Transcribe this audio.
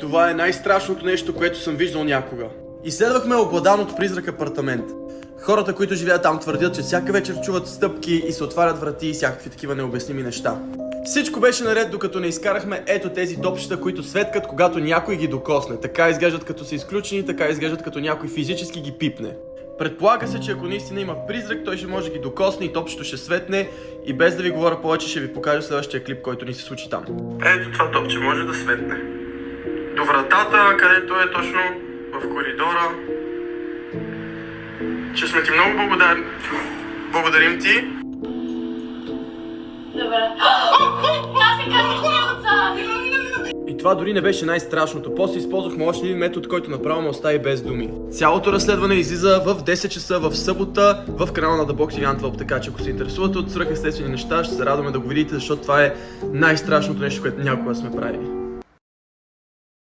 Това е най-страшното нещо, което съм виждал някога. Изследвахме обладан от призрак апартамент. Хората, които живеят там, твърдят, че всяка вечер чуват стъпки и се отварят врати и всякакви такива необясними неща. Всичко беше наред, докато не изкарахме ето тези топчета, които светкат, когато някой ги докосне. Така изглеждат като са изключени, така изглеждат като някой физически ги пипне. Предполага се, че ако наистина има призрак, той ще може да ги докосне и топчето ще светне, и без да ви говоря повече, ще ви покажа следващия клип, който ни се случи там. Ето това топче може да светне. До вратата, където е точно в коридора. Ще сме ти много благодарни. Благодарим ти. Добре. Аз ви казах, че И това дори не беше най-страшното. После използвахме още един метод, който направо ме остави без думи. Цялото разследване излиза в 10 часа в събота в канала на The Box TV Antwerp, така че ако се интересувате от свръхестествени неща, ще се радваме да го видите, защото това е най-страшното нещо, което някога сме правили.